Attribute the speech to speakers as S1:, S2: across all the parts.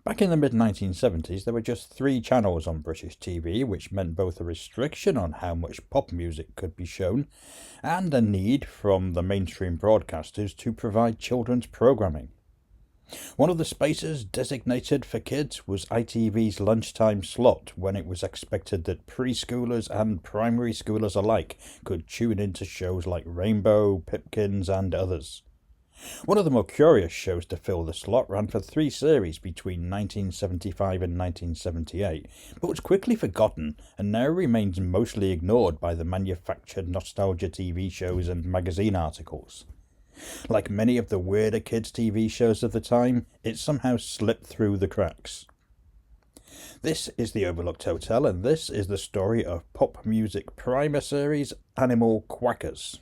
S1: Back in the mid-1970s, there were just 3 channels on British TV, which meant both a restriction on how much pop music could be shown and a need from the mainstream broadcasters to provide children's programming. One of the spaces designated for kids was ITV's lunchtime slot, when it was expected that preschoolers and primary schoolers alike could tune into shows like Rainbow, Pipkins and others. One of the more curious shows to fill the slot ran for 3 series between 1975 and 1978, but was quickly forgotten and now remains mostly ignored by the manufactured nostalgia TV shows and magazine articles. Like many of the weirder kids' TV shows of the time, it somehow slipped through the cracks. This is The Overlooked Hotel, and this is the story of pop music primer series Animal Kwackers.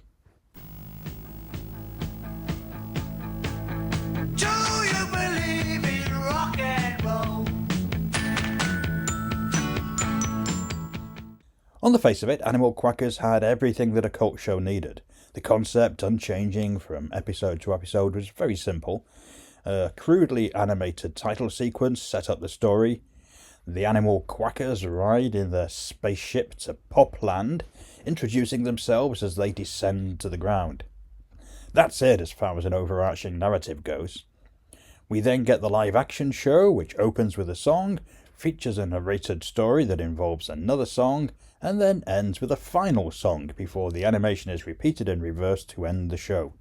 S2: Do you believe in rock and roll?
S1: On the face of it, Animal Kwackers had everything that a cult show needed. The concept, unchanging from episode to episode, was very simple. A crudely animated title sequence set up the story. The Animal Kwackers ride in their spaceship to Popland, introducing themselves as they descend to the ground. That's it as far as an overarching narrative goes. We then get the live-action show, which opens with a song, features a narrated story that involves another song, and then ends with a final song before the animation is repeated in reverse to end the show.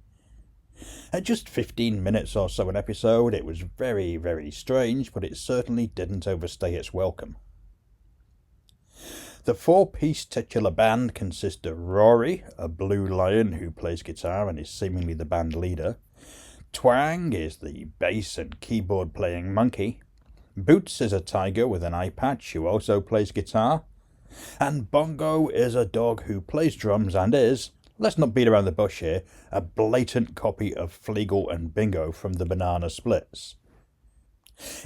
S1: At just 15 minutes or so an episode, it was very, very strange, but it certainly didn't overstay its welcome. The 4-piece titular band consists of Rory, a blue lion who plays guitar and is seemingly the band leader. Twang is the bass and keyboard playing monkey. Boots is a tiger with an eye patch who also plays guitar. And Bongo is a dog who plays drums and is, let's not beat around the bush here, a blatant copy of Fleagle and Bingo from the Banana Splits.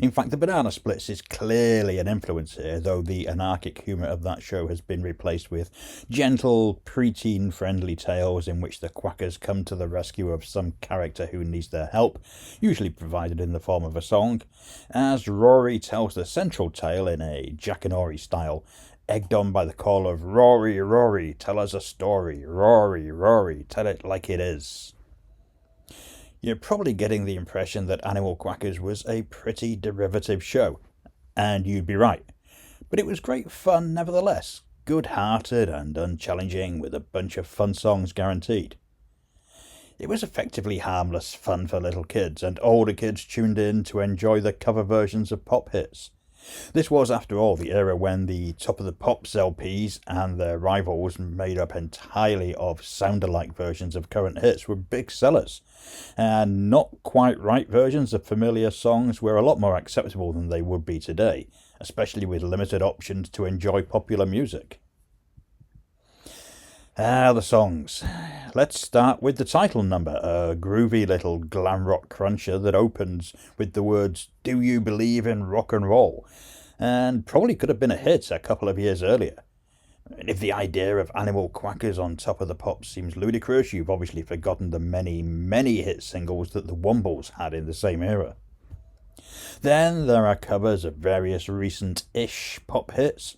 S1: In fact, the Banana Splits is clearly an influence here, though the anarchic humour of that show has been replaced with gentle, preteen-friendly tales in which the Kwackers come to the rescue of some character who needs their help, usually provided in the form of a song, as Rory tells the central tale in a Jack and Ori style, egged on by the call of "Rory, Rory, tell us a story, Rory, Rory, tell it like it is." You're probably getting the impression that Animal Kwackers was a pretty derivative show, and you'd be right. But it was great fun nevertheless, good-hearted and unchallenging, with a bunch of fun songs guaranteed. It was effectively harmless fun for little kids, and older kids tuned in to enjoy the cover versions of pop hits. This was, after all, the era when the Top of the Pops LPs and their rivals, made up entirely of sound-alike versions of current hits, were big sellers, and not quite right versions of familiar songs were a lot more acceptable than they would be today, especially with limited options to enjoy popular music. The songs. Let's start with the title number, a groovy little glam rock cruncher that opens with the words, "Do you believe in rock and roll?" and probably could have been a hit a couple of years earlier. And if the idea of Animal Kwackers on Top of the Pops seems ludicrous, you've obviously forgotten the many, many hit singles that the Wombles had in the same era. Then there are covers of various recent-ish pop hits.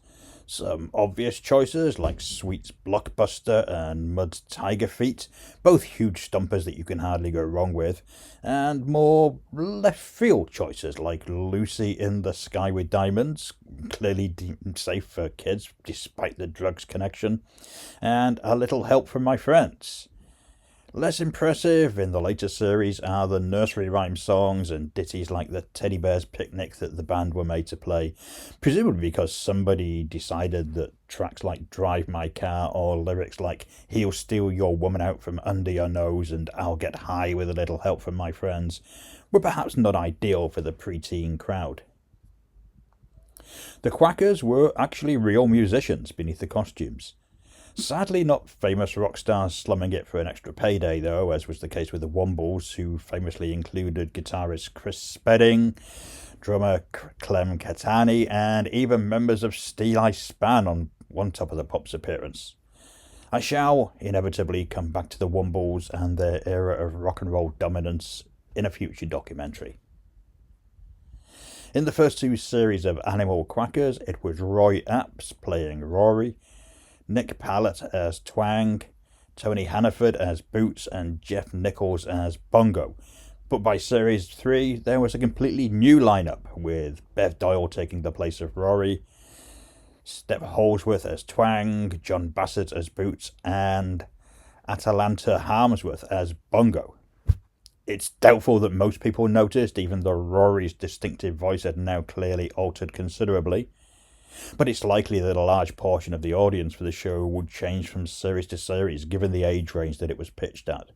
S1: Some obvious choices like Sweet's Blockbuster and Mud's Tiger Feet, both huge stompers that you can hardly go wrong with, and more left field choices like Lucy in the Sky with Diamonds, clearly deemed safe for kids despite the drugs connection, and A Little Help from My Friends. Less impressive in the later series are the nursery rhyme songs and ditties like the Teddy Bear's Picnic that the band were made to play, presumably because somebody decided that tracks like Drive My Car or lyrics like He'll Steal Your Woman Out from Under Your Nose and I'll Get High with a Little Help from My Friends were perhaps not ideal for the preteen crowd. The Kwackers were actually real musicians beneath the costumes. Sadly not famous rock stars slumming it for an extra payday though, as was the case with the Wombles, who famously included guitarist Chris Spedding, drummer Clem Catani, and even members of Steel Eye Span on one Top of the Pops appearance. I shall inevitably come back to the Wombles and their era of rock and roll dominance in a future documentary. In the first two series of Animal Kwackers, it was Roy Apps playing Rory, Nick Pallett as Twang, Tony Hannaford as Boots, and Jeff Nichols as Bongo. But by series 3, there was a completely new lineup, with Bev Doyle taking the place of Rory, Step Holsworth as Twang, John Bassett as Boots, and Atalanta Harmsworth as Bongo. It's doubtful that most people noticed, even though Rory's distinctive voice had now clearly altered considerably. But it's likely that a large portion of the audience for the show would change from series to series, given the age range that it was pitched at.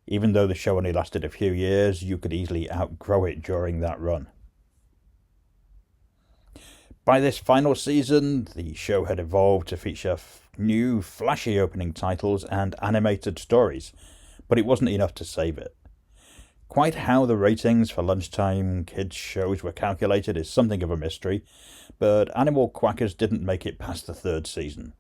S1: Even though the show only lasted a few years, you could easily outgrow it during that run. By this final season, the show had evolved to feature new, flashy opening titles and animated stories, but it wasn't enough to save it. Quite how the ratings for lunchtime kids' shows were calculated is something of a mystery, but Animal Kwackers didn't make it past the third season.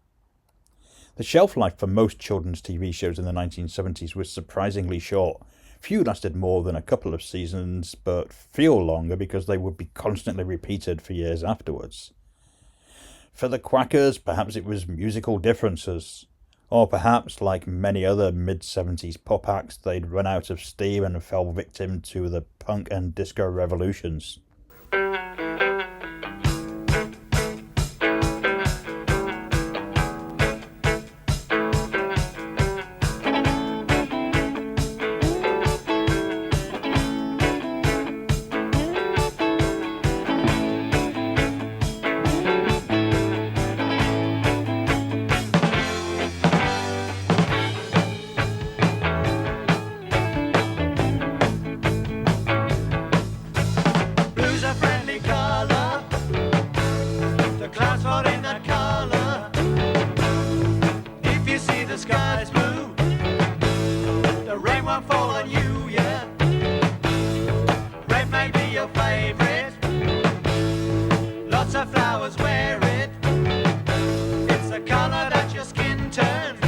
S1: The shelf life for most children's TV shows in the 1970s was surprisingly short. Few lasted more than a couple of seasons, but feel longer because they would be constantly repeated for years afterwards. For the Kwackers, perhaps it was musical differences. Or perhaps, like many other mid-70s pop acts, they'd run out of steam and fell victim to the punk and disco revolutions.
S2: Blue's a friendly color. The clouds fall in that color. If you see the sky's blue, the rain won't fall on you, yeah. Red may be your favorite. Lots of flowers wear it. It's the color that your skin turns.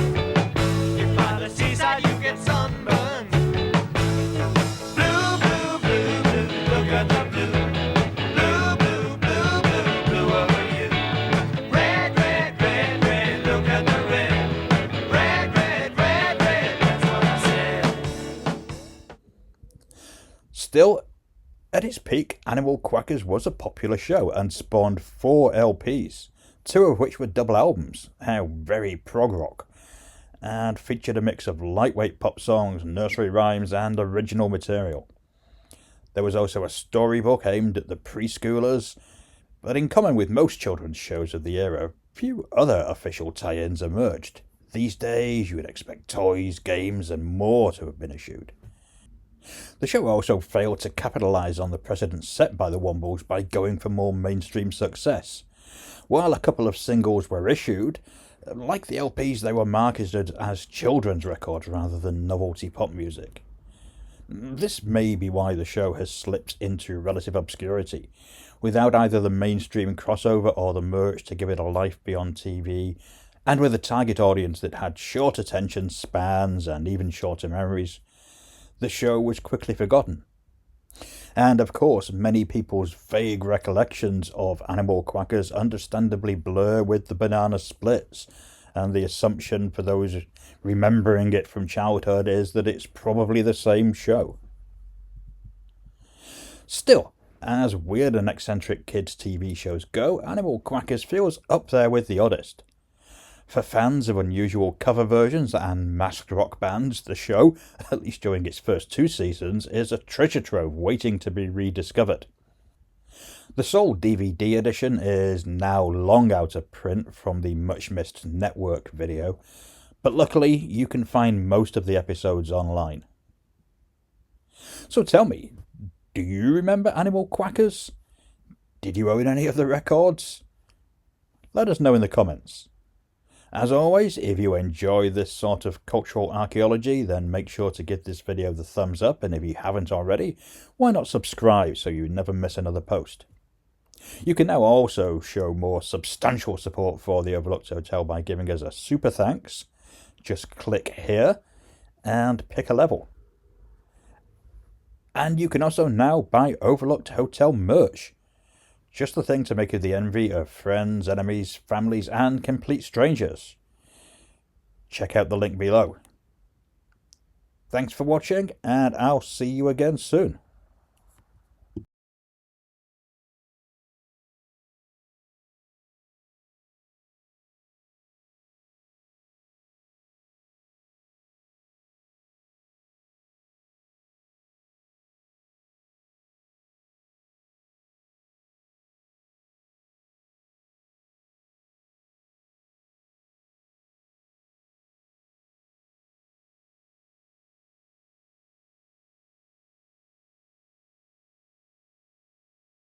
S2: If by the seaside you get sunburned. Blue, blue, blue, blue, look at the blue. Blue, blue, blue, blue, blue over you. Red, red, red, red, look at the red. Red, red, red, red, that's what I said.
S1: Still, at its peak, Animal Kwackers was a popular show and spawned 4 LPs, 2 of which were double albums, how very prog rock, and featured a mix of lightweight pop songs, nursery rhymes, and original material. There was also a storybook aimed at the preschoolers, but in common with most children's shows of the era, few other official tie-ins emerged. These days, you would expect toys, games, and more to have been issued. The show also failed to capitalise on the precedent set by the Wombles by going for more mainstream success. While a couple of singles were issued, like the LPs, they were marketed as children's records rather than novelty pop music. This may be why the show has slipped into relative obscurity, without either the mainstream crossover or the merch to give it a life beyond TV, and with a target audience that had short attention spans and even shorter memories. The show was quickly forgotten. And of course, many people's vague recollections of Animal Kwackers understandably blur with the banana splits, and the assumption for those remembering it from childhood is that it's probably the same show. Still, as weird and eccentric kids' TV shows go, Animal Kwackers feels up there with the oddest. For fans of unusual cover versions and masked rock bands, the show, at least during its first 2 seasons, is a treasure trove waiting to be rediscovered. The sole DVD edition is now long out of print from the much-missed network video, but luckily you can find most of the episodes online. So tell me, do you remember Animal Kwackers? Did you own any of the records? Let us know in the comments. As always, if you enjoy this sort of cultural archaeology, then make sure to give this video the thumbs up, and if you haven't already, why not subscribe so you never miss another post. You can now also show more substantial support for the Overlooked Hotel by giving us a super thanks. Just click here and pick a level. And you can also now buy Overlooked Hotel merch. Just the thing to make you the envy of friends, enemies, families, and complete strangers. Check out the link below. Thanks for watching, and I'll see you again soon.